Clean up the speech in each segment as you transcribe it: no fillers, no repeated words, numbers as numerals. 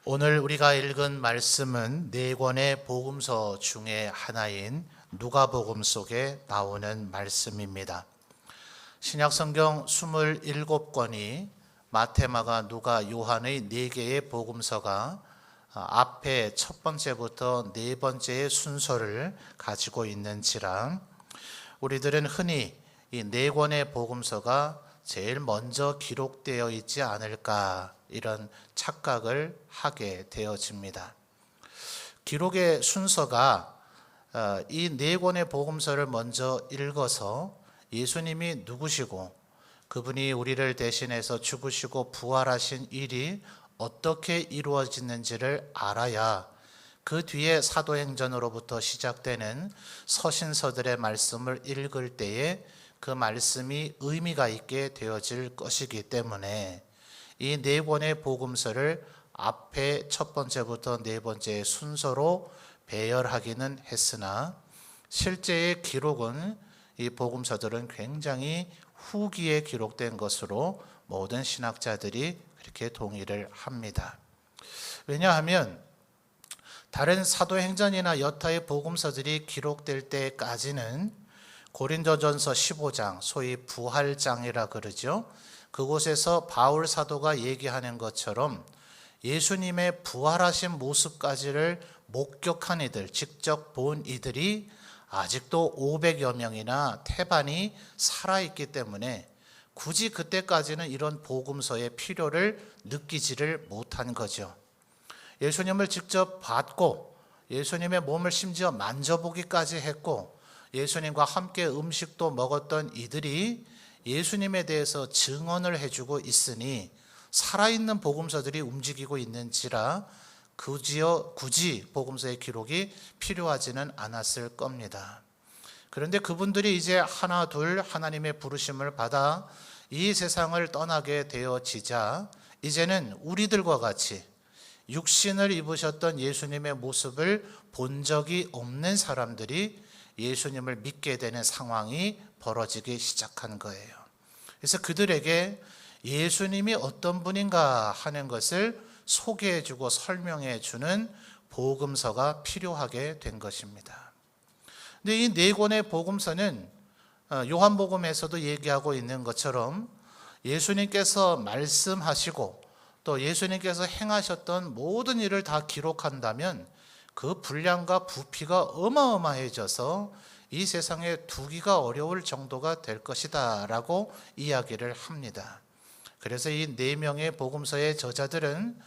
오늘 우리가 읽은 말씀은 네 권의 복음서 중에 하나인 누가복음 속에 나오는 말씀입니다. 신약 성경 27권이 마태, 마가, 누가, 요한의 네 개의 복음서가 앞에 첫 번째부터 네 번째의 순서를 가지고 있는지라 우리들은 흔히 이 네 권의 복음서가 제일 먼저 기록되어 있지 않을까 이런 착각을 하게 되어집니다. 기록의 순서가 이 네 권의 복음서를 먼저 읽어서 예수님이 누구시고 그분이 우리를 대신해서 죽으시고 부활하신 일이 어떻게 이루어지는지를 알아야 그 뒤에 사도행전으로부터 시작되는 서신서들의 말씀을 읽을 때에 그 말씀이 의미가 있게 되어질 것이기 때문에 이 네 권의 복음서를 앞에 첫 번째부터 네 번째의 순서로 배열하기는 했으나 실제의 기록은 이 복음서들은 굉장히 후기에 기록된 것으로 모든 신학자들이 그렇게 동의를 합니다. 왜냐하면 다른 사도행전이나 여타의 복음서들이 기록될 때까지는 고린도전서 15장, 소위 부활장이라 그러죠. 그곳에서 바울 사도가 얘기하는 것처럼 예수님의 부활하신 모습까지를 목격한 이들, 직접 본 이들이 아직도 500여 명이나 태반이 살아있기 때문에 굳이 그때까지는 이런 복음서의 필요를 느끼지를 못한 거죠. 예수님을 직접 봤고 예수님의 몸을 심지어 만져보기까지 했고 예수님과 함께 음식도 먹었던 이들이 예수님에 대해서 증언을 해주고 있으니 살아있는 복음서들이 움직이고 있는지라 굳이 복음서의 기록이 필요하지는 않았을 겁니다. 그런데 그분들이 이제 하나 둘 하나님의 부르심을 받아 이 세상을 떠나게 되어지자 이제는 우리들과 같이 육신을 입으셨던 예수님의 모습을 본 적이 없는 사람들이 예수님을 믿게 되는 상황이 벌어지기 시작한 거예요. 그래서 그들에게 예수님이 어떤 분인가 하는 것을 소개해주고 설명해주는 복음서가 필요하게 된 것입니다. 근데 이 네 권의 복음서는 요한복음에서도 얘기하고 있는 것처럼 예수님께서 말씀하시고 또 예수님께서 행하셨던 모든 일을 다 기록한다면 그 분량과 부피가 어마어마해져서 이 세상에 두기가 어려울 정도가 될 것이다 라고 이야기를 합니다. 그래서 이 네 명의 복음서의 저자들은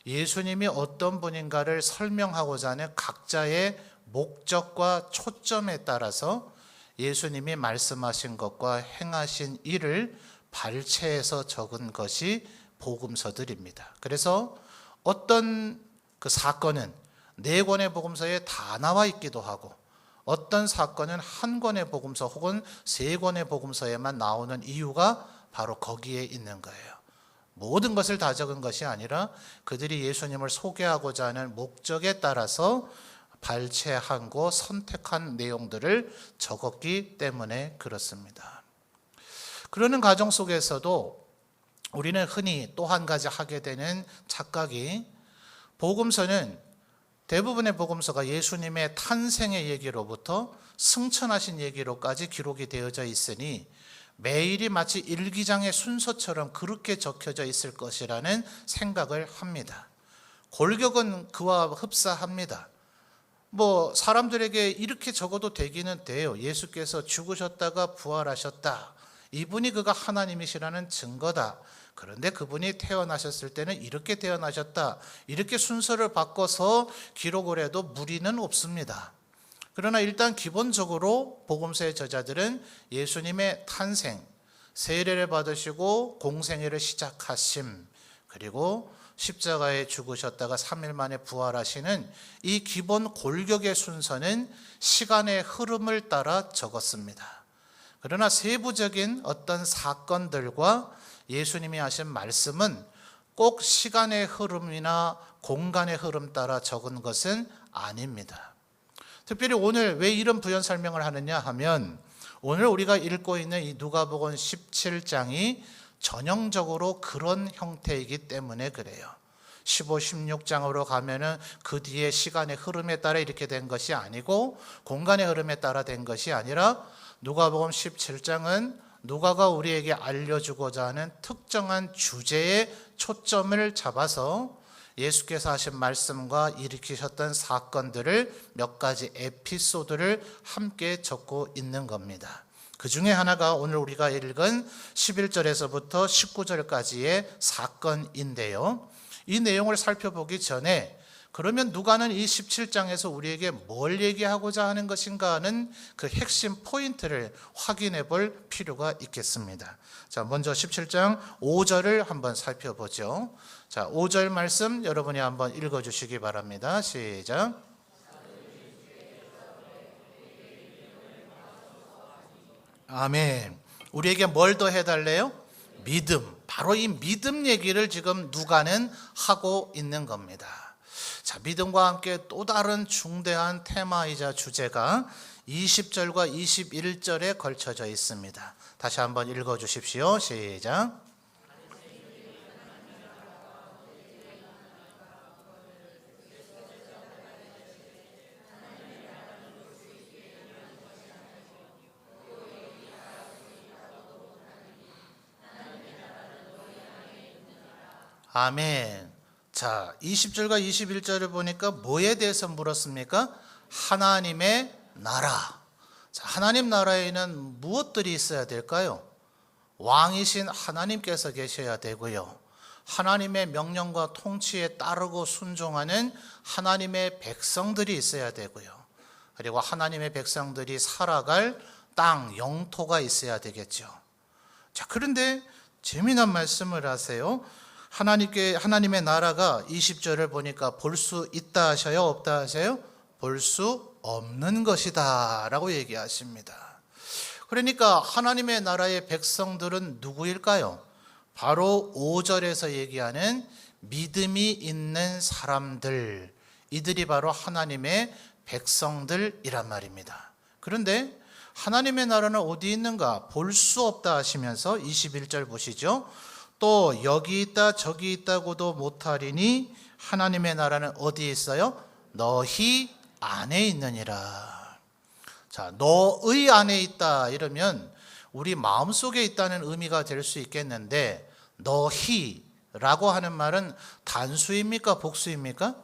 예수님이 어떤 분인가를 설명하고자 하는 각자의 목적과 초점에 따라서 예수님이 말씀하신 것과 행하신 일을 발췌해서 적은 것이 복음서들입니다. 그래서 어떤 그 사건은 네 권의 복음서에 다 나와 있기도 하고 어떤 사건은 한 권의 복음서 혹은 세 권의 복음서에만 나오는 이유가 바로 거기에 있는 거예요. 모든 것을 다 적은 것이 아니라 그들이 예수님을 소개하고자 하는 목적에 따라서 발췌하고 선택한 내용들을 적었기 때문에 그렇습니다. 그러는 과정 속에서도 우리는 흔히 또 한 가지 하게 되는 착각이 복음서는 대부분의 복음서가 예수님의 탄생의 얘기로부터 승천하신 얘기로까지 기록이 되어져 있으니 매일이 마치 일기장의 순서처럼 그렇게 적혀져 있을 것이라는 생각을 합니다. 골격은 그와 흡사합니다. 사람들에게 이렇게 적어도 되기는 돼요. 예수께서 죽으셨다가 부활하셨다. 이분이 그가 하나님이시라는 증거다. 그런데 그분이 태어나셨을 때는 이렇게 태어나셨다. 이렇게 순서를 바꿔서 기록을 해도 무리는 없습니다. 그러나 일단 기본적으로 복음서의 저자들은 예수님의 탄생, 세례를 받으시고 공생애를 시작하심, 그리고 십자가에 죽으셨다가 3일 만에 부활하시는 이 기본 골격의 순서는 시간의 흐름을 따라 적었습니다. 그러나 세부적인 어떤 사건들과 예수님이 하신 말씀은 꼭 시간의 흐름이나 공간의 흐름 따라 적은 것은 아닙니다. 특별히 오늘 왜 이런 부연 설명을 하느냐 하면 오늘 우리가 읽고 있는 이 누가복음 17장이 전형적으로 그런 형태이기 때문에 그래요. 15, 16장으로 가면은 그 뒤에 시간의 흐름에 따라 이렇게 된 것이 아니고 공간의 흐름에 따라 된 것이 아니라 누가복음 17장은 누가가 우리에게 알려주고자 하는 특정한 주제에 초점을 잡아서 예수께서 하신 말씀과 일으키셨던 사건들을 몇 가지 에피소드를 함께 적고 있는 겁니다. 그 중에 하나가 오늘 우리가 읽은 11절에서부터 19절까지의 사건인데요. 이 내용을 살펴보기 전에 그러면 누가는 이 17장에서 우리에게 뭘 얘기하고자 하는 것인가 하는 그 핵심 포인트를 확인해 볼 필요가 있겠습니다. 자, 먼저 17장 5절을 한번 살펴보죠. 자, 5절 말씀 여러분이 한번 읽어 주시기 바랍니다. 시작. 아멘. 우리에게 뭘 더 해달래요? 믿음. 바로 이 믿음 얘기를 지금 누가는 하고 있는 겁니다. 자, 믿음과 함께 또 다른 중대한 테마이자 주제가 20절과 21절에 걸쳐져 있습니다. 다시 한번 읽어 주십시오. 시작. 아멘. 자, 20절과 21절을 보니까 뭐에 대해서 물었습니까? 하나님의 나라. 자, 하나님 나라에는 무엇들이 있어야 될까요? 왕이신 하나님께서 계셔야 되고요. 하나님의 명령과 통치에 따르고 순종하는 하나님의 백성들이 있어야 되고요. 그리고 하나님의 백성들이 살아갈 땅, 영토가 있어야 되겠죠. 자, 그런데 재미난 말씀을 하세요. 하나님의 나라가 20절을 보니까 볼 수 있다 하셔요? 없다 하세요? 볼 수 없는 것이다 라고 얘기하십니다. 그러니까 하나님의 나라의 백성들은 누구일까요? 바로 5절에서 얘기하는 믿음이 있는 사람들, 이들이 바로 하나님의 백성들이란 말입니다. 그런데 하나님의 나라는 어디 있는가? 볼 수 없다 하시면서 21절 보시죠. 또 여기 있다 저기 있다고도 못하리니 하나님의 나라는 어디에 있어요? 너희 안에 있느니라. 자, 너의 안에 있다 이러면 우리 마음속에 있다는 의미가 될 수 있겠는데 너희라고 하는 말은 단수입니까? 복수입니까?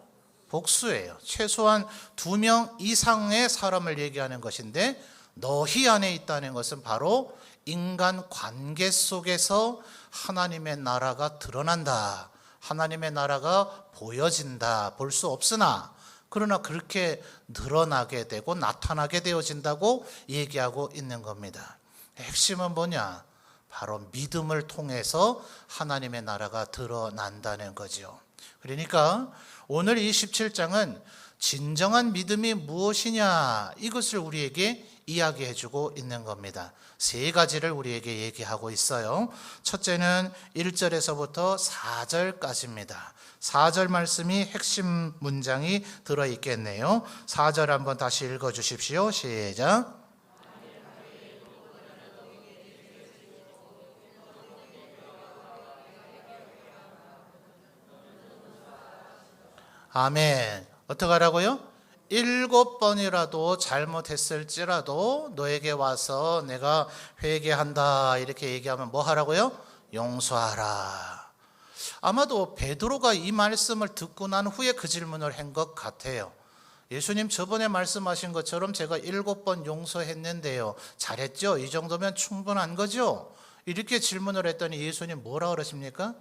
복수예요. 최소한 2명 이상의 사람을 얘기하는 것인데 너희 안에 있다는 것은 바로 인간 관계 속에서 하나님의 나라가 드러난다. 하나님의 나라가 보여진다. 볼 수 없으나 그러나 그렇게 늘어나게 되고 나타나게 되어진다고 얘기하고 있는 겁니다. 핵심은 뭐냐? 바로 믿음을 통해서 하나님의 나라가 드러난다는 거죠. 그러니까 오늘 이 17장은 진정한 믿음이 무엇이냐 이것을 우리에게 이야기해 주고 있는 겁니다. 3가지를 우리에게 얘기하고 있어요. 첫째는 1절에서부터 4절까지입니다. 4절 말씀이 핵심 문장이 들어있겠네요. 4절 한번 다시 읽어 주십시오. 시작. 아멘. 어떻게 하라고요? 7번이라도 잘못했을지라도 너에게 와서 내가 회개한다 이렇게 얘기하면 뭐 하라고요? 용서하라. 아마도 베드로가 이 말씀을 듣고 난 후에 그 질문을 한 것 같아요. 예수님 저번에 말씀하신 것처럼 제가 7번 용서했는데요. 잘했죠? 이 정도면 충분한 거죠? 이렇게 질문을 했더니 예수님 뭐라 그러십니까?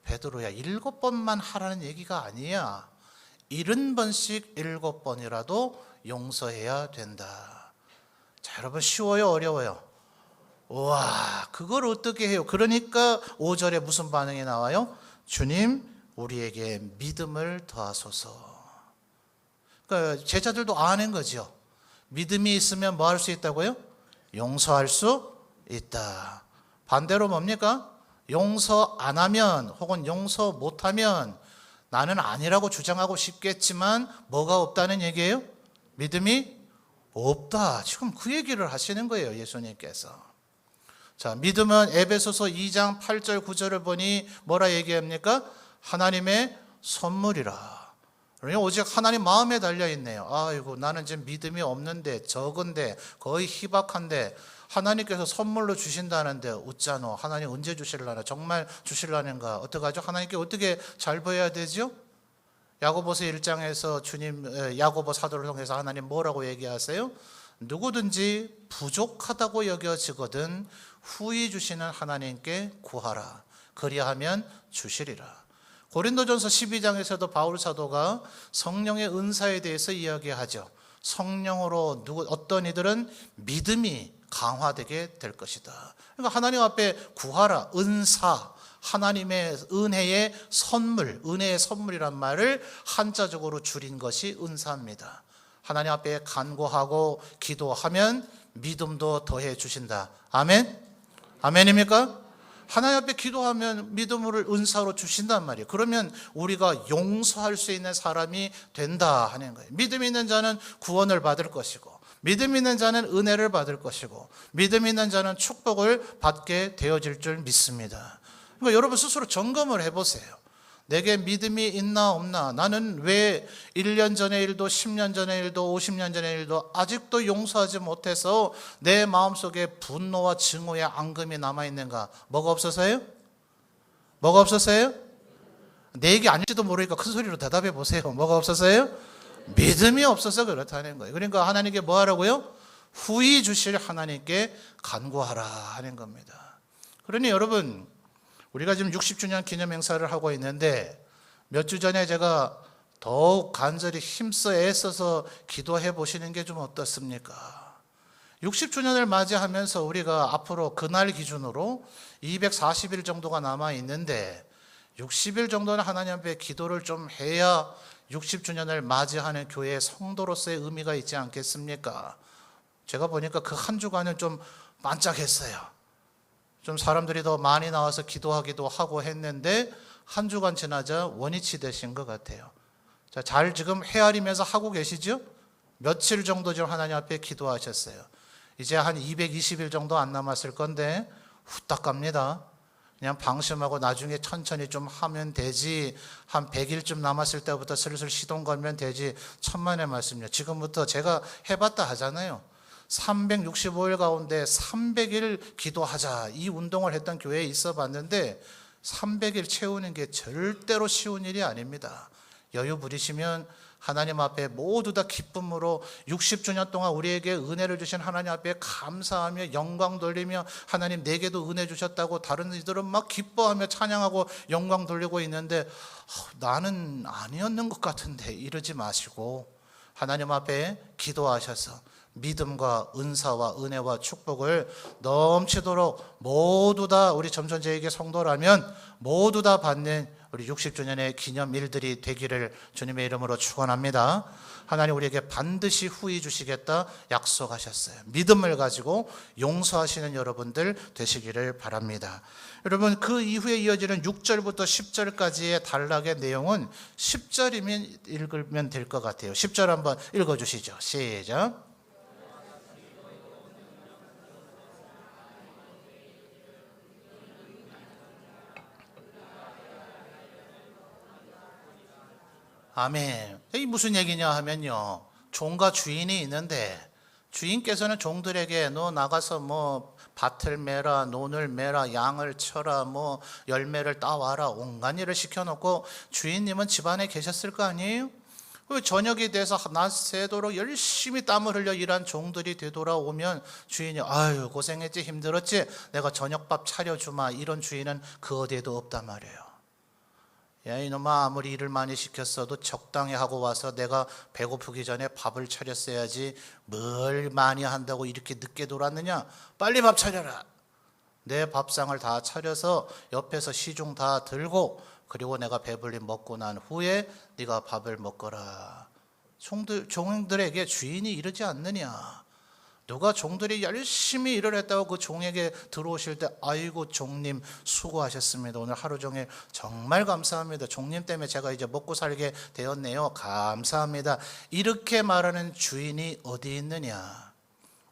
베드로야 7번만 하라는 얘기가 아니야. 70번씩 7번이라도 용서해야 된다. 자, 여러분 쉬워요? 어려워요? 와, 그걸 어떻게 해요? 그러니까 5절에 무슨 반응이 나와요? 주님, 우리에게 믿음을 더하소서. 그러니까 제자들도 아는 거죠. 믿음이 있으면 뭐 할 수 있다고요? 용서할 수 있다. 반대로 뭡니까? 용서 안 하면 혹은 용서 못하면 나는 아니라고 주장하고 싶겠지만 뭐가 없다는 얘기예요? 믿음이 없다. 지금 그 얘기를 하시는 거예요, 예수님께서. 자, 믿음은 에베소서 2장 8절 9절을 보니 뭐라 얘기합니까? 하나님의 선물이라. 그러니 오직 하나님 마음에 달려있네요. 아이고 나는 지금 믿음이 없는데 적은데 거의 희박한데 하나님께서 선물로 주신다는데 웃자노. 하나님 언제 주실라나? 정말 주실라는가? 어떡하죠? 하나님께 어떻게 잘 보여야 되죠? 야고보서 1장에서 주님 야고보 사도를 통해서 하나님 뭐라고 얘기하세요? 누구든지 부족하다고 여겨지거든 후히 주시는 하나님께 구하라. 그리하면 주시리라. 고린도전서 12장에서도 바울 사도가 성령의 은사에 대해서 이야기하죠. 성령으로 어떤 이들은 믿음이 강화되게 될 것이다. 그러니까 하나님 앞에 구하라. 은사, 하나님의 은혜의 선물, 은혜의 선물이란 말을 한자적으로 줄인 것이 은사입니다. 하나님 앞에 간구하고 기도하면 믿음도 더해 주신다. 아멘? 아멘입니까? 하나님 앞에 기도하면 믿음을 은사로 주신단 말이에요. 그러면 우리가 용서할 수 있는 사람이 된다 하는 거예요. 믿음 있는 자는 구원을 받을 것이고, 믿음 있는 자는 은혜를 받을 것이고, 믿음 있는 자는 축복을 받게 되어질 줄 믿습니다. 그러니까 여러분 스스로 점검을 해보세요. 내게 믿음이 있나 없나? 나는 왜 1년 전의 일도 10년 전의 일도 50년 전의 일도 아직도 용서하지 못해서 내 마음속에 분노와 증오의 앙금이 남아있는가? 뭐가 없어서요? 뭐가 없어서요? 내 얘기 아닐지도 모르니까 큰 소리로 대답해 보세요. 뭐가 없어서요? 믿음이 없어서 그렇다는 거예요. 그러니까 하나님께 뭐 하라고요? 후히 주실 하나님께 간구하라 하는 겁니다. 그러니 여러분, 우리가 지금 60주년 기념 행사를 하고 있는데 몇 주 전에 제가 더욱 간절히 힘써 애써서 기도해 보시는 게 좀 어떻습니까? 60주년을 맞이하면서 우리가 앞으로 그날 기준으로 240일 정도가 남아 있는데 60일 정도는 하나님 앞에 기도를 좀 해야 60주년을 맞이하는 교회의 성도로서의 의미가 있지 않겠습니까? 제가 보니까 그 한 주간은 좀 반짝했어요. 좀 사람들이 더 많이 나와서 기도하기도 하고 했는데 한 주간 지나자 원위치 되신 것 같아요. 자, 잘 지금 헤아리면서 하고 계시죠? 며칠 정도 지금 하나님 앞에 기도하셨어요. 이제 한 220일 정도 안 남았을 건데 후딱 갑니다. 그냥 방심하고 나중에 천천히 좀 하면 되지, 한 100일쯤 남았을 때부터 슬슬 시동 걸면 되지, 천만의 말씀이요. 지금부터 제가 해봤다 하잖아요. 365일 가운데 300일 기도하자, 이 운동을 했던 교회에 있어 봤는데 300일 채우는 게 절대로 쉬운 일이 아닙니다. 여유 부리시면 하나님 앞에 모두 다 기쁨으로 60주년 동안 우리에게 은혜를 주신 하나님 앞에 감사하며 영광 돌리며, 하나님 내게도 은혜 주셨다고 다른 이들은 막 기뻐하며 찬양하고 영광 돌리고 있는데 나는 아니었는 것 같은데 이러지 마시고 하나님 앞에 기도하셔서 믿음과 은사와 은혜와 축복을 넘치도록 모두 다 우리 점천제에게 성도라면 모두 다 받는 우리 60주년의 기념일들이 되기를 주님의 이름으로 축원합니다. 하나님 우리에게 반드시 후히 주시겠다 약속하셨어요. 믿음을 가지고 용서하시는 여러분들 되시기를 바랍니다. 여러분, 그 이후에 이어지는 6절부터 10절까지의 단락의 내용은 10절이면 읽으면 될 것 같아요. 10절 한번 읽어주시죠. 시작. 아멘. 이게 무슨 얘기냐 하면요, 종과 주인이 있는데 주인께서는 종들에게 너 나가서 뭐 밭을 매라, 논을 매라, 양을 쳐라, 뭐 열매를 따와라, 온갖 일을 시켜놓고 주인님은 집안에 계셨을 거 아니에요? 저녁이 돼서 낮 새도록 열심히 땀을 흘려 일한 종들이 되돌아오면 주인이 아유 고생했지, 힘들었지, 내가 저녁밥 차려주마, 이런 주인은 그 어디에도 없단 말이에요. 야 이놈아, 아무리 일을 많이 시켰어도 적당히 하고 와서 내가 배고프기 전에 밥을 차렸어야지, 뭘 많이 한다고 이렇게 늦게 돌았느냐, 빨리 밥 차려라. 내 밥상을 다 차려서 옆에서 시중 다 들고, 그리고 내가 배불리 먹고 난 후에 네가 밥을 먹거라. 종들에게 주인이 이러지 않느냐? 누가 종들이 열심히 일을 했다고 그 종에게 들어오실 때 아이고 종님 수고하셨습니다, 오늘 하루 종일 정말 감사합니다, 종님 때문에 제가 이제 먹고 살게 되었네요, 감사합니다, 이렇게 말하는 주인이 어디 있느냐?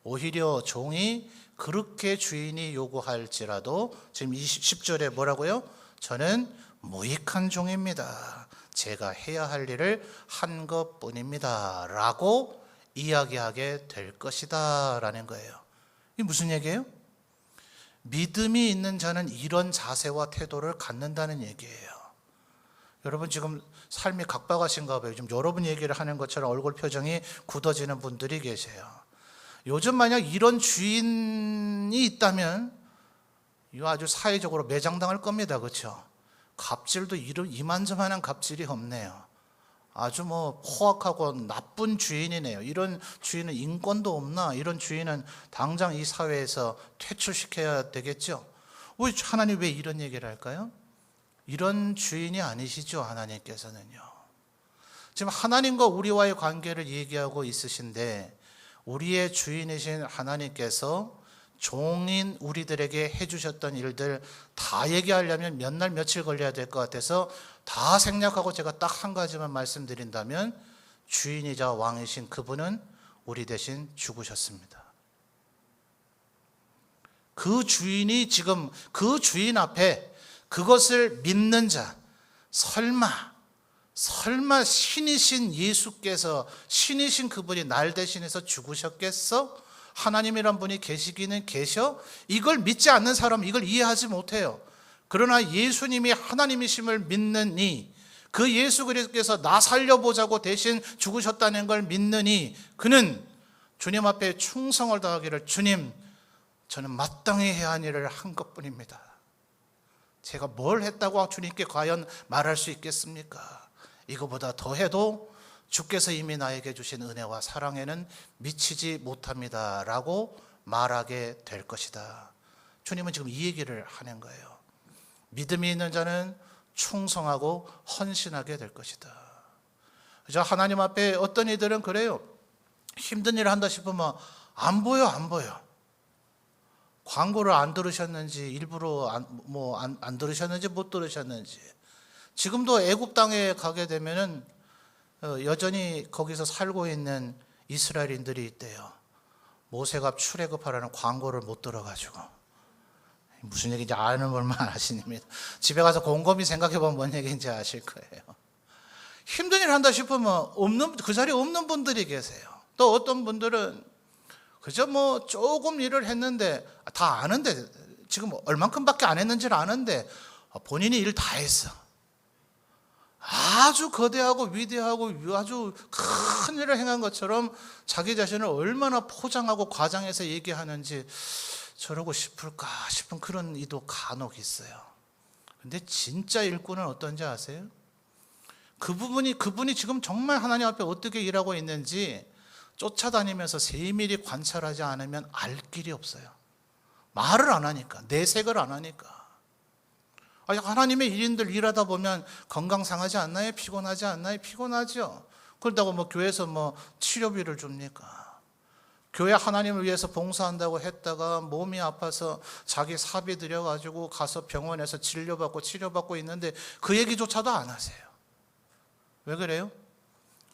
오히려 종이 그렇게 주인이 요구할지라도 지금 10절에 뭐라고요? 저는 무익한 종입니다, 제가 해야 할 일을 한 것뿐입니다 라고 이야기하게 될 것이다 라는 거예요. 이게 무슨 얘기예요? 믿음이 있는 자는 이런 자세와 태도를 갖는다는 얘기예요. 여러분 지금 삶이 각박하신가 봐요. 좀 여러분 얘기를 하는 것처럼 얼굴 표정이 굳어지는 분들이 계세요. 요즘 만약 이런 주인이 있다면 이거 아주 사회적으로 매장당할 겁니다. 그렇죠? 갑질도 이만저만한 갑질이 없네요. 아주 포악하고 나쁜 주인이네요. 이런 주인은 인권도 없나? 이런 주인은 당장 이 사회에서 퇴출시켜야 되겠죠. 하나님 왜 이런 얘기를 할까요? 이런 주인이 아니시죠, 하나님께서는요. 지금 하나님과 우리와의 관계를 얘기하고 있으신데 우리의 주인이신 하나님께서 종인 우리들에게 해주셨던 일들 다 얘기하려면 몇 날 며칠 걸려야 될 것 같아서 다 생략하고 제가 딱 한 가지만 말씀드린다면 주인이자 왕이신 그분은 우리 대신 죽으셨습니다. 그 주인이 지금 그 주인 앞에 그것을 믿는 자, 설마 신이신 예수께서, 신이신 그분이 날 대신해서 죽으셨겠어? 하나님이란 분이 계시기는 계셔? 이걸 믿지 않는 사람은 이걸 이해하지 못해요. 그러나 예수님이 하나님이심을 믿느니, 그 예수 그리스도께서 나 살려보자고 대신 죽으셨다는 걸 믿느니 그는 주님 앞에 충성을 다하기를, 주님 저는 마땅히 해야 할 일을 한 것뿐입니다. 제가 뭘 했다고 주님께 과연 말할 수 있겠습니까? 이거보다 더 해도 주께서 이미 나에게 주신 은혜와 사랑에는 미치지 못합니다 라고 말하게 될 것이다. 주님은 지금 이 얘기를 하는 거예요. 믿음이 있는 자는 충성하고 헌신하게 될 것이다. 그죠? 하나님 앞에 어떤 이들은 그래요. 힘든 일을 한다 싶으면 안 보여. 광고를 안 들으셨는지, 일부러 안 들으셨는지 못 들으셨는지, 지금도 애굽 땅에 가게 되면은 여전히 거기서 살고 있는 이스라엘인들이 있대요. 모세가 출애굽하라는 광고를 못 들어가지고. 무슨 얘기인지 아는 분만 아십니다. 집에 가서 곰곰이 생각해보면 뭔 얘기인지 아실 거예요. 힘든 일 한다 싶으면 그 자리에 없는 분들이 계세요. 또 어떤 분들은 그저 조금 일을 했는데, 다 아는데, 지금 얼만큼밖에 안 했는지를 아는데 본인이 일 다 했어. 아주 거대하고 위대하고 아주 큰 일을 행한 것처럼 자기 자신을 얼마나 포장하고 과장해서 얘기하는지 저러고 싶을까 싶은 그런 이도 간혹 있어요. 근데 진짜 일꾼은 어떤지 아세요? 그분이 지금 정말 하나님 앞에 어떻게 일하고 있는지 쫓아다니면서 세밀히 관찰하지 않으면 알 길이 없어요. 말을 안 하니까, 내색을 안 하니까. 하나님의 일인들 일하다 보면 건강 상하지 않나요? 피곤하지 않나요? 피곤하죠. 그렇다고 교회에서 치료비를 줍니까? 교회 하나님을 위해서 봉사한다고 했다가 몸이 아파서 자기 사비 들여가지고 가서 병원에서 진료받고 치료받고 있는데 그 얘기조차도 안 하세요. 왜 그래요?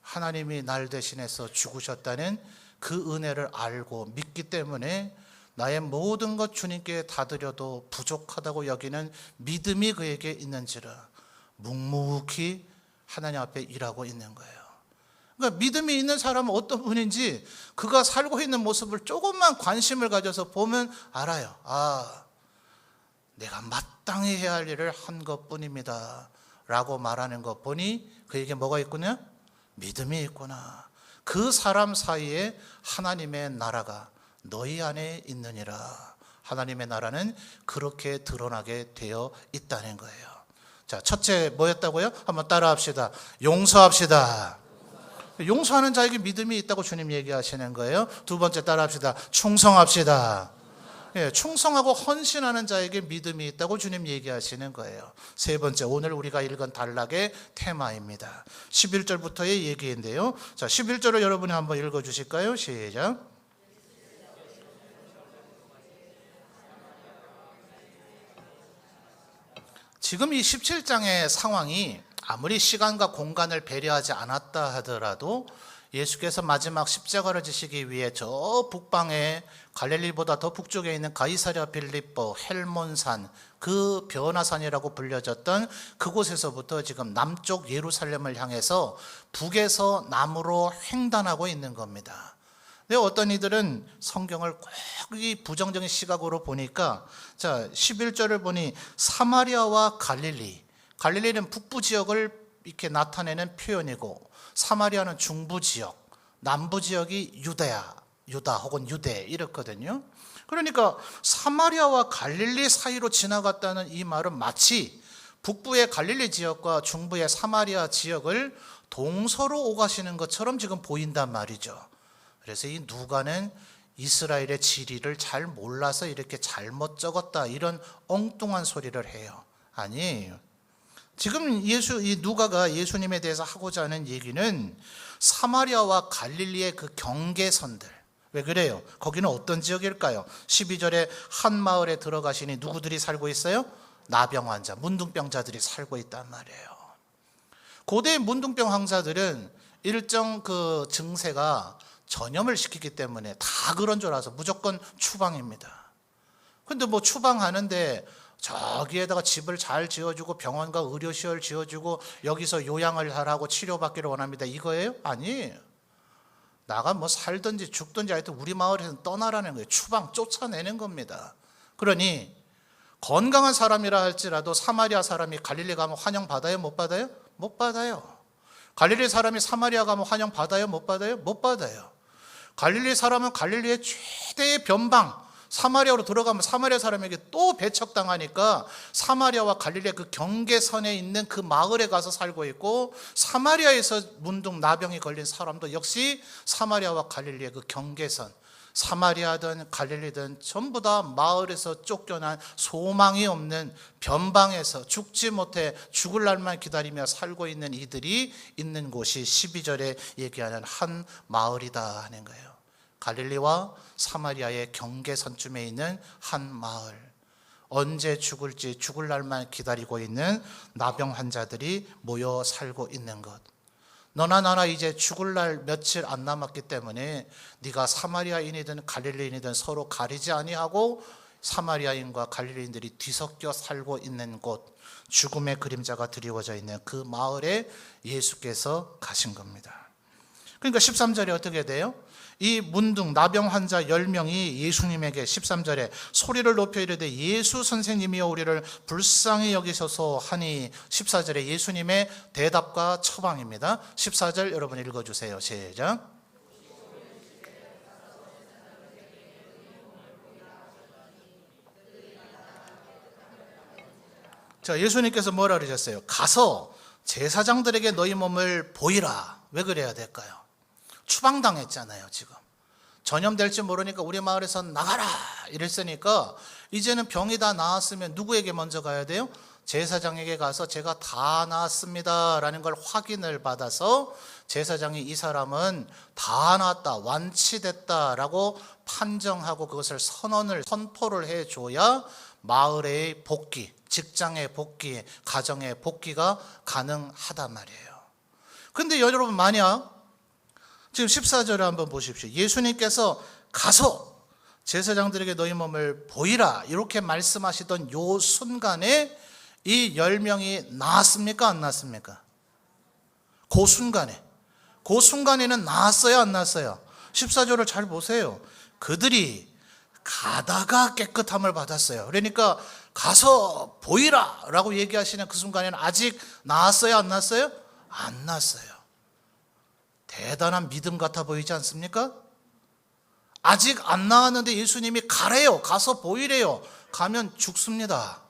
하나님이 날 대신해서 죽으셨다는 그 은혜를 알고 믿기 때문에 나의 모든 것 주님께 다 드려도 부족하다고 여기는 믿음이 그에게 있는지라 묵묵히 하나님 앞에 일하고 있는 거예요. 그러니까 믿음이 있는 사람은 어떤 분인지 그가 살고 있는 모습을 조금만 관심을 가져서 보면 알아요. 내가 마땅히 해야 할 일을 한 것뿐입니다 라고 말하는 것 보니 그에게 뭐가 있구나? 믿음이 있구나. 그 사람 사이에 하나님의 나라가 너희 안에 있느니라. 하나님의 나라는 그렇게 드러나게 되어 있다는 거예요. 자, 첫째 뭐였다고요? 한번 따라합시다. 용서합시다. 용서하는 자에게 믿음이 있다고 주님 얘기하시는 거예요. 두 번째 따라합시다. 충성합시다. 충성하고 헌신하는 자에게 믿음이 있다고 주님 얘기하시는 거예요. 세 번째, 오늘 우리가 읽은 단락의 테마입니다. 11절부터의 얘기인데요. 자, 11절을 여러분이 한번 읽어주실까요? 시작. 지금 이 17장의 상황이 아무리 시간과 공간을 배려하지 않았다 하더라도 예수께서 마지막 십자가를 지시기 위해 저 북방에 갈릴리보다 더 북쪽에 있는 가이사랴 빌립보 헬몬산, 그 변화산이라고 불려졌던 그곳에서부터 지금 남쪽 예루살렘을 향해서 북에서 남으로 횡단하고 있는 겁니다. 근데 어떤 이들은 성경을 꼭 이 부정적인 시각으로 보니까, 자 11절을 보니 사마리아와 갈릴리는 북부 지역을 이렇게 나타내는 표현이고, 사마리아는 중부 지역, 남부 지역이 유다 혹은 유대 이렇거든요. 그러니까 사마리아와 갈릴리 사이로 지나갔다는 이 말은 마치 북부의 갈릴리 지역과 중부의 사마리아 지역을 동서로 오가시는 것처럼 지금 보인단 말이죠. 그래서 이 누가는 이스라엘의 지리를 잘 몰라서 이렇게 잘못 적었다, 이런 엉뚱한 소리를 해요. 아니에요. 지금 이 누가가 예수님에 대해서 하고자 하는 얘기는 사마리아와 갈릴리의 그 경계선들. 왜 그래요? 거기는 어떤 지역일까요? 12절에 한 마을에 들어가시니 누구들이 살고 있어요? 나병 환자, 문둥병자들이 살고 있단 말이에요. 고대 문둥병 환자들은 일정 그 증세가 전염을 시키기 때문에 다 그런 줄 알아서 무조건 추방입니다. 근데 뭐 추방하는데 저기에다가 집을 잘 지어주고 병원과 의료시설 지어주고 여기서 요양을 하라고 치료받기를 원합니다, 이거예요? 아니에요. 나가 뭐 살든지 죽든지 하여튼 우리 마을에서 떠나라는 거예요. 추방, 쫓아내는 겁니다. 그러니 건강한 사람이라 할지라도 사마리아 사람이 갈릴리 가면 환영받아요? 못 받아요? 못 받아요. 갈릴리 사람이 사마리아 가면 환영받아요? 못 받아요? 못 받아요. 갈릴리 사람은 갈릴리의 최대의 변방, 사마리아로 들어가면 사마리아 사람에게 또 배척당하니까 사마리아와 갈릴리의 그 경계선에 있는 그 마을에 가서 살고 있고, 사마리아에서 문둥 나병이 걸린 사람도 역시 사마리아와 갈릴리의 그 경계선, 사마리아든 갈릴리든 전부 다 마을에서 쫓겨난 소망이 없는 변방에서 죽지 못해 죽을 날만 기다리며 살고 있는 이들이 있는 곳이 12절에 얘기하는 한 마을이다 하는 거예요. 갈릴리와 사마리아의 경계선쯤에 있는 한 마을, 언제 죽을지 죽을 날만 기다리고 있는 나병 환자들이 모여 살고 있는 것. 너나 나나 이제 죽을 날 며칠 안 남았기 때문에 네가 사마리아인이든 갈릴리인이든 서로 가리지 아니하고 사마리아인과 갈릴리인들이 뒤섞여 살고 있는 곳, 죽음의 그림자가 드리워져 있는 그 마을에 예수께서 가신 겁니다. 그러니까 13절에 어떻게 돼요? 이 문둥 나병 환자 10명이 예수님에게 13절에 소리를 높여 이르되 예수 선생님이여 우리를 불쌍히 여기소서 하니, 14절에 예수님의 대답과 처방입니다. 14절 여러분 읽어주세요. 시작. 자, 예수님께서 뭐라 그러셨어요? 가서 제사장들에게 너희 몸을 보이라. 왜 그래야 될까요? 추방당했잖아요. 지금 전염될지 모르니까 우리 마을에서 나가라 이랬으니까, 이제는 병이 다 나았으면 누구에게 먼저 가야 돼요? 제사장에게 가서 제가 다 나았습니다 라는 걸 확인을 받아서 제사장이 이 사람은 다 나았다, 완치됐다 라고 판정하고 그것을 선포를 해줘야 마을의 복귀, 직장의 복귀, 가정의 복귀가 가능하단 말이에요. 근데 여러분, 만약 지금 14절을 한번 보십시오. 예수님께서 가서 제사장들에게 너희 몸을 보이라 이렇게 말씀하시던 요 순간에 이 10명이 나았습니까? 안 나았습니까? 그 순간에는 나았어요? 안 나았어요? 14절을 잘 보세요. 그들이 가다가 깨끗함을 받았어요. 그러니까 가서 보이라 라고 얘기하시는 그 순간에는 아직 나았어요? 안 나았어요? 안 나았어요. 대단한 믿음 같아 보이지 않습니까? 아직 안 나왔는데 예수님이 가래요. 가서 보이래요. 가면 죽습니다.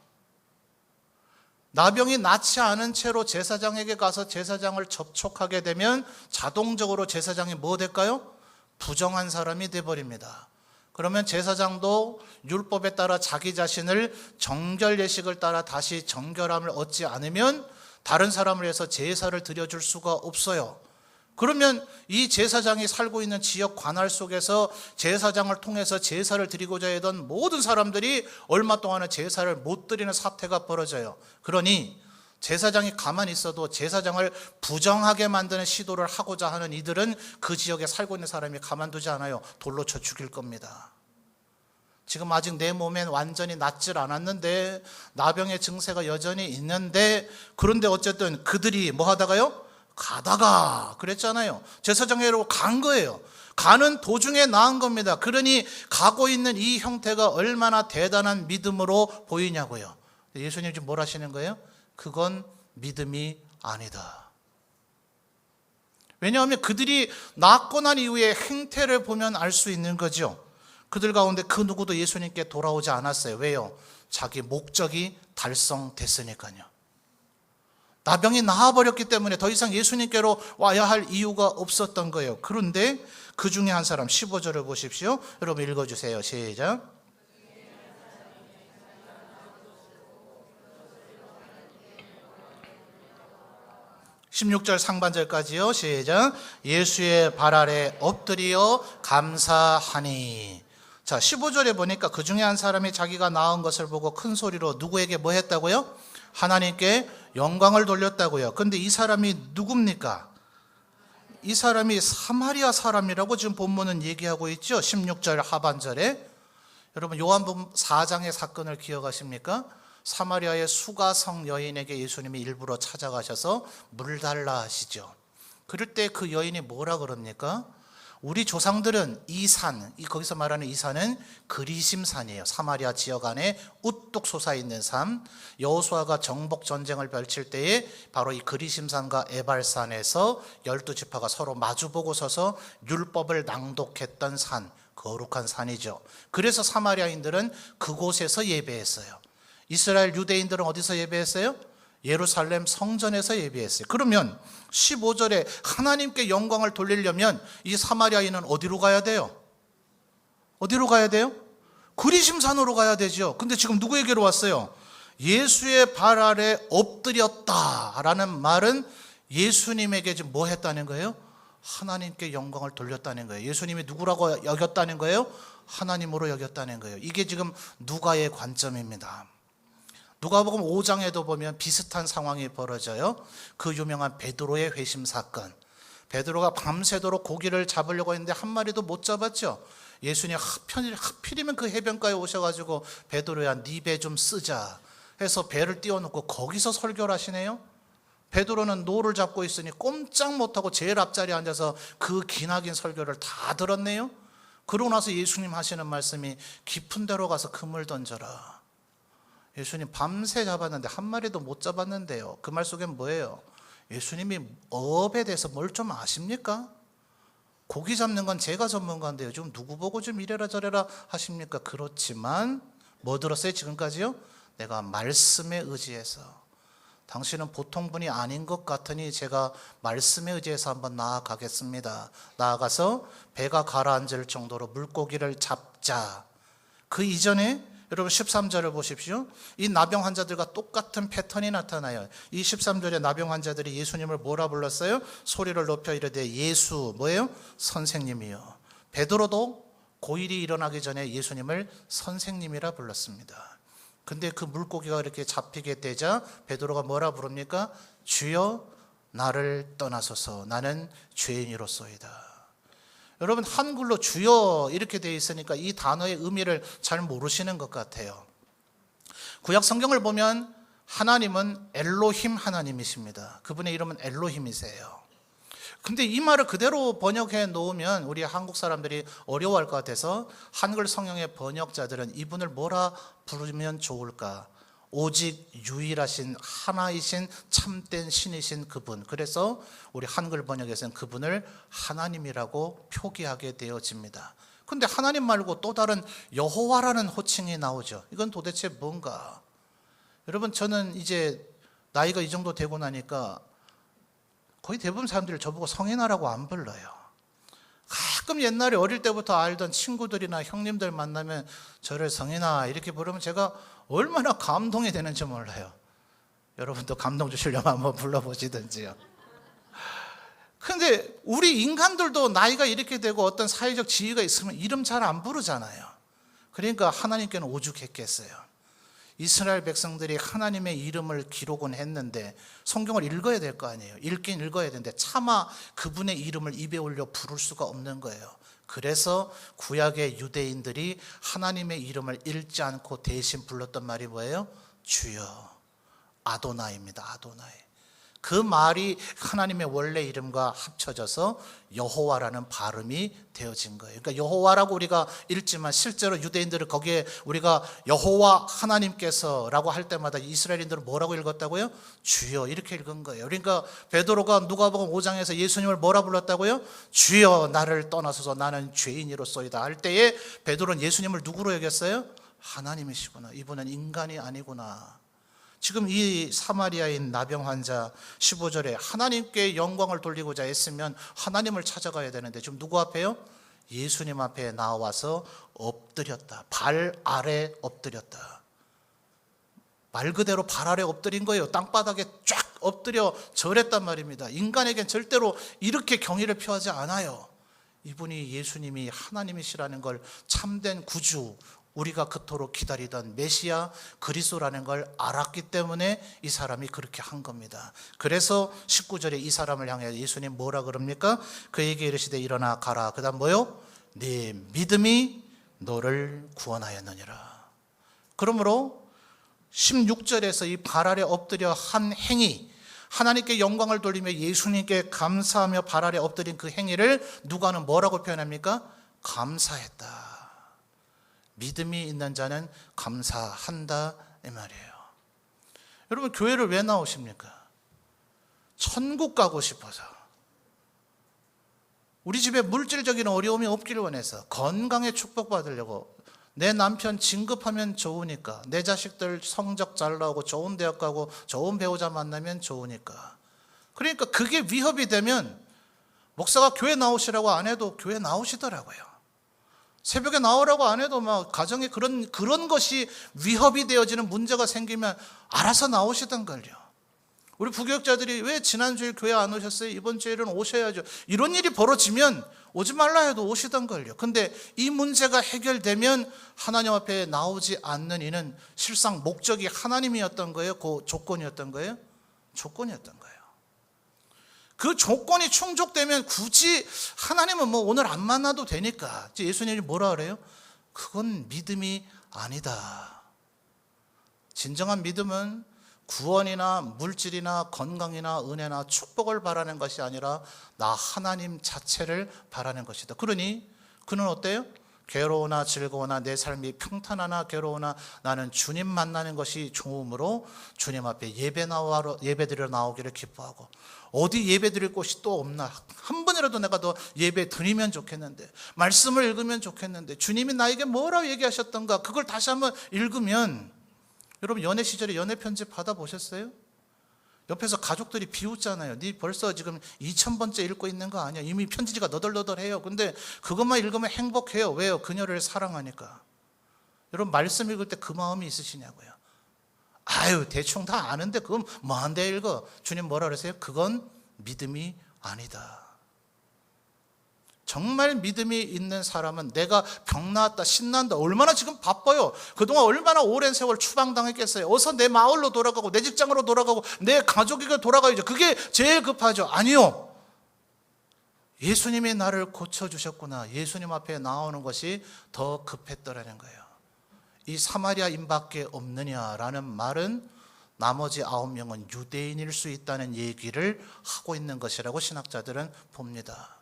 나병이 낫지 않은 채로 제사장에게 가서 제사장을 접촉하게 되면 자동적으로 제사장이 뭐 될까요? 부정한 사람이 돼버립니다. 그러면 제사장도 율법에 따라 자기 자신을 정결 예식을 따라 다시 정결함을 얻지 않으면 다른 사람을 위해서 제사를 드려줄 수가 없어요. 그러면 이 제사장이 살고 있는 지역 관할 속에서 제사장을 통해서 제사를 드리고자 하던 모든 사람들이 얼마 동안은 제사를 못 드리는 사태가 벌어져요. 그러니 제사장이 가만히 있어도 제사장을 부정하게 만드는 시도를 하고자 하는 이들은 그 지역에 살고 있는 사람이 가만두지 않아요. 돌로 쳐 죽일 겁니다. 지금 아직 내 몸엔 완전히 낫질 않았는데, 나병의 증세가 여전히 있는데, 그런데 어쨌든 그들이 뭐 하다가요? 가다가 그랬잖아요. 제사장회로 간 거예요. 가는 도중에 나은 겁니다. 그러니 가고 있는 이 형태가 얼마나 대단한 믿음으로 보이냐고요. 예수님 지금 뭘 하시는 거예요? 그건 믿음이 아니다. 왜냐하면 그들이 낫고 난 이후에 행태를 보면 알 수 있는 거죠. 그들 가운데 그 누구도 예수님께 돌아오지 않았어요. 왜요? 자기 목적이 달성됐으니까요. 나병이 나아버렸기 때문에 더 이상 예수님께로 와야 할 이유가 없었던 거예요. 그런데 그 중에 한 사람, 15절을 보십시오. 여러분 읽어주세요. 시작. 16절 상반절까지요. 시작. 예수의 발 아래 엎드려 감사하니. 자, 15절에 보니까 그 중에 한 사람이 자기가 나은 것을 보고 큰 소리로 누구에게 뭐 했다고요? 하나님께 영광을 돌렸다고요. 근데 이 사람이 누굽니까? 이 사람이 사마리아 사람이라고 지금 본문은 얘기하고 있죠. 16절 하반절에. 여러분 요한복음 4장의 사건을 기억하십니까? 사마리아의 수가성 여인에게 예수님이 일부러 찾아가셔서 물 달라 하시죠. 그럴 때 그 여인이 뭐라 그럽니까? 우리 조상들은 이 산, 거기서 말하는 이 산은 그리심산이에요. 사마리아 지역 안에 우뚝 솟아있는 산. 여호수아가 정복 전쟁을 펼칠 때에 바로 이 그리심산과 에발산에서 12지파가 서로 마주보고 서서 율법을 낭독했던 산, 거룩한 산이죠. 그래서 사마리아인들은 그곳에서 예배했어요. 이스라엘 유대인들은 어디서 예배했어요? 예루살렘 성전에서 예배했어요. 그러면 15절에 하나님께 영광을 돌리려면 이 사마리아인은 어디로 가야 돼요? 어디로 가야 돼요? 그리심산으로 가야 되죠. 근데 지금 누구에게로 왔어요? 예수의 발 아래 엎드렸다라는 말은 예수님에게 지금 뭐 했다는 거예요? 하나님께 영광을 돌렸다는 거예요. 예수님이 누구라고 여겼다는 거예요? 하나님으로 여겼다는 거예요. 이게 지금 누가의 관점입니다. 누가복음 5장에도 보면 비슷한 상황이 벌어져요. 그 유명한 베드로의 회심 사건. 베드로가 밤새도록 고기를 잡으려고 했는데 한 마리도 못 잡았죠. 예수님 하필이면 그 해변가에 오셔가지고 베드로야 네 배 좀 쓰자 해서 배를 띄워놓고 거기서 설교를 하시네요. 베드로는 노를 잡고 있으니 꼼짝 못하고 제일 앞자리에 앉아서 그 기나긴 설교를 다 들었네요. 그러고 나서 예수님 하시는 말씀이 깊은 데로 가서 그물 던져라. 예수님 밤새 잡았는데 한 마리도 못 잡았는데요. 그 말 속엔 뭐예요? 예수님이 어업에 대해서 뭘 좀 아십니까? 고기 잡는 건 제가 전문가인데요. 좀 누구 보고 좀 이래라 저래라 하십니까? 그렇지만 뭐 들었어요 지금까지요? 내가 말씀에 의지해서. 당신은 보통 분이 아닌 것 같으니 제가 말씀에 의지해서 한번 나아가겠습니다. 나아가서 배가 가라앉을 정도로 물고기를 잡자. 그 이전에 여러분 13절을 보십시오. 이 나병 환자들과 똑같은 패턴이 나타나요. 이 13절에 나병 환자들이 예수님을 뭐라 불렀어요? 소리를 높여 이르되 예수 뭐예요? 선생님이요. 베드로도 고일이 일어나기 전에 예수님을 선생님이라 불렀습니다. 근데 그 물고기가 이렇게 잡히게 되자 베드로가 뭐라 부릅니까? 주여 나를 떠나소서 나는 죄인이로소이다. 여러분 한글로 주여 이렇게 되어 있으니까 이 단어의 의미를 잘 모르시는 것 같아요. 구약 성경을 보면 하나님은 엘로힘 하나님이십니다. 그분의 이름은 엘로힘이세요. 근데 이 말을 그대로 번역해 놓으면 우리 한국 사람들이 어려워할 것 같아서 한글 성경의 번역자들은 이분을 뭐라 부르면 좋을까? 오직 유일하신 하나이신 참된 신이신 그분. 그래서 우리 한글 번역에서는 그분을 하나님이라고 표기하게 되어집니다. 근데 하나님 말고 또 다른 여호와라는 호칭이 나오죠. 이건 도대체 뭔가? 여러분 저는 이제 나이가 이 정도 되고 나니까 거의 대부분 사람들이 저보고 성인아라고 안 불러요. 가끔 옛날에 어릴 때부터 알던 친구들이나 형님들 만나면 저를 성인아 이렇게 부르면 제가 얼마나 감동이 되는지 몰라요. 여러분도 감동 주시려면 한번 불러보시든지요. 근데 우리 인간들도 나이가 이렇게 되고 어떤 사회적 지위가 있으면 이름 잘 안 부르잖아요. 그러니까 하나님께는 오죽했겠어요. 이스라엘 백성들이 하나님의 이름을 기록은 했는데 성경을 읽어야 될 거 아니에요. 읽긴 읽어야 되는데 차마 그분의 이름을 입에 올려 부를 수가 없는 거예요. 그래서 구약의 유대인들이 하나님의 이름을 읽지 않고 대신 불렀던 말이 뭐예요? 주여, 아도나이입니다. 아도나이. 그 말이 하나님의 원래 이름과 합쳐져서 여호와라는 발음이 되어진 거예요. 그러니까 여호와라고 우리가 읽지만 실제로 유대인들은 거기에 우리가 여호와 하나님께서라고 할 때마다 이스라엘인들은 뭐라고 읽었다고요? 주여, 이렇게 읽은 거예요. 그러니까 베드로가 누가복음 5장에서 예수님을 뭐라 불렀다고요? 주여, 나를 떠나소서, 나는 죄인이로소이다 할 때에 베드로는 예수님을 누구로 여겼어요? 하나님이시구나, 이분은 인간이 아니구나. 지금 이 사마리아인 나병 환자 15절에 하나님께 영광을 돌리고자 했으면 하나님을 찾아가야 되는데 지금 누구 앞에요? 예수님 앞에 나와서 엎드렸다. 발 아래 엎드렸다. 말 그대로 발 아래 엎드린 거예요. 땅바닥에 쫙 엎드려 절했단 말입니다. 인간에겐 절대로 이렇게 경의를 표하지 않아요. 이분이 예수님이 하나님이시라는 걸, 참된 구주, 우리가 그토록 기다리던 메시아 그리스도라는 걸 알았기 때문에 이 사람이 그렇게 한 겁니다. 그래서 19절에 이 사람을 향해 예수님 뭐라 그럽니까? 그에게 이르시되 일어나 가라. 그 다음 뭐요? 네 믿음이 너를 구원하였느니라. 그러므로 16절에서 이 발 아래 엎드려 한 행위, 하나님께 영광을 돌리며 예수님께 감사하며 발 아래 엎드린 그 행위를 누가는 뭐라고 표현합니까? 감사했다. 믿음이 있는 자는 감사한다, 이 말이에요. 여러분, 교회를 왜 나오십니까? 천국 가고 싶어서, 우리 집에 물질적인 어려움이 없기를 원해서, 건강에 축복받으려고, 내 남편 진급하면 좋으니까, 내 자식들 성적 잘 나오고 좋은 대학 가고 좋은 배우자 만나면 좋으니까. 그러니까 그게 위협이 되면 목사가 교회 나오시라고 안 해도 교회 나오시더라고요. 새벽에 나오라고 안 해도 막 가정에 그런 것이 위협이 되어지는 문제가 생기면 알아서 나오시던걸요. 우리 부교육자들이 왜 지난주일 교회 안 오셨어요? 이번 주일은 오셔야죠. 이런 일이 벌어지면 오지 말라 해도 오시던걸요. 근데 이 문제가 해결되면 하나님 앞에 나오지 않는 이는 실상 목적이 하나님이었던 거예요? 그 조건이었던 거예요? 조건이었던 거예요. 그 조건이 충족되면 굳이 하나님은 뭐 오늘 안 만나도 되니까, 예수님이 뭐라 그래요? 그건 믿음이 아니다. 진정한 믿음은 구원이나 물질이나 건강이나 은혜나 축복을 바라는 것이 아니라 나 하나님 자체를 바라는 것이다. 그러니 그는 어때요? 괴로우나 즐거우나 내 삶이 평탄하나 괴로우나 나는 주님 만나는 것이 좋으므로 주님 앞에 예배드리러 나오기를 기뻐하고, 어디 예배 드릴 곳이 또 없나? 한 번이라도 내가 더 예배 드리면 좋겠는데, 말씀을 읽으면 좋겠는데, 주님이 나에게 뭐라고 얘기하셨던가 그걸 다시 한번 읽으면, 여러분 연애 시절에 연애 편지 받아보셨어요? 옆에서 가족들이 비웃잖아요. 네 벌써 지금 2000번째 읽고 있는 거 아니야? 이미 편지지가 너덜너덜해요. 근데 그것만 읽으면 행복해요. 왜요? 그녀를 사랑하니까. 여러분 말씀 읽을 때 그 마음이 있으시냐고요? 아유, 대충 다 아는데 그건 뭐한데 읽어? 주님 뭐라 그러세요? 그건 믿음이 아니다. 정말 믿음이 있는 사람은 내가 병 나았다, 신난다, 얼마나 지금 바빠요. 그동안 얼마나 오랜 세월 추방당했겠어요. 어서 내 마을로 돌아가고 내 직장으로 돌아가고 내 가족에게 돌아가야죠. 그게 제일 급하죠. 아니요, 예수님이 나를 고쳐주셨구나, 예수님 앞에 나오는 것이 더 급했더라는 거예요. 이 사마리아인밖에 없느냐라는 말은 나머지 9명은 유대인일 수 있다는 얘기를 하고 있는 것이라고 신학자들은 봅니다.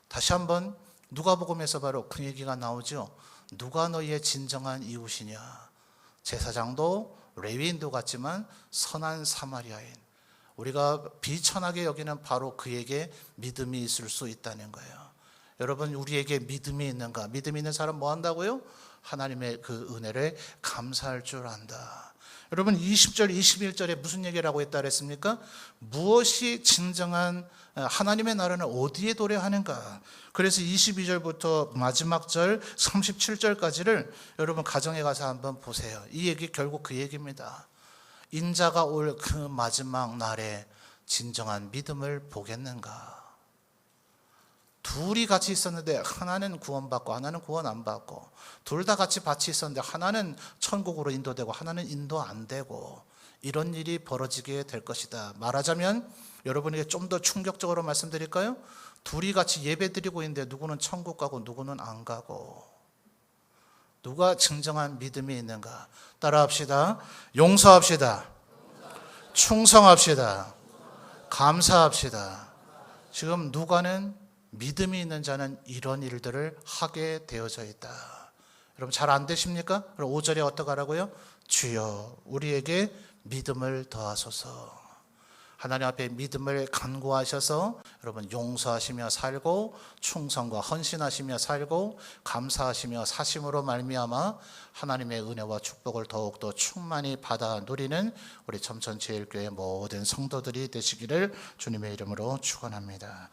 다시 한번 누가복음에서 바로 그 얘기가 나오죠. 누가 너희의 진정한 이웃이냐? 제사장도 레위인도 같지만 선한 사마리아인, 우리가 비천하게 여기는 바로 그에게 믿음이 있을 수 있다는 거예요. 여러분, 우리에게 믿음이 있는가? 믿음이 있는 사람 뭐 한다고요? 하나님의 그 은혜를 감사할 줄 안다. 여러분 20절 21절에 무슨 얘기라고 했다 그랬습니까? 무엇이 진정한 하나님의 나라는 어디에 도래하는가? 그래서 22절부터 마지막 절 37절까지를 여러분 가정에 가서 한번 보세요. 이 얘기 결국 그 얘기입니다. 인자가 올 그 마지막 날에 진정한 믿음을 보겠는가? 둘이 같이 있었는데 하나는 구원받고 하나는 구원 안 받고, 둘 다 같이 밭이 있었는데 하나는 천국으로 인도되고 하나는 인도 안 되고, 이런 일이 벌어지게 될 것이다. 말하자면 여러분에게 좀 더 충격적으로 말씀드릴까요? 둘이 같이 예배드리고 있는데 누구는 천국 가고 누구는 안 가고, 누가 진정한 믿음이 있는가? 따라합시다. 용서합시다. 충성합시다. 감사합시다. 지금 누가는 믿음이 있는 자는 이런 일들을 하게 되어져 있다. 여러분 잘 안 되십니까? 그럼 5절에 어떻게 하라고요? 주여 우리에게 믿음을 더하소서. 하나님 앞에 믿음을 간구하셔서 여러분 용서하시며 살고, 충성과 헌신하시며 살고, 감사하시며 사심으로 말미암아 하나님의 은혜와 축복을 더욱더 충만히 받아 누리는 우리 점천제일교회 모든 성도들이 되시기를 주님의 이름으로 축원합니다.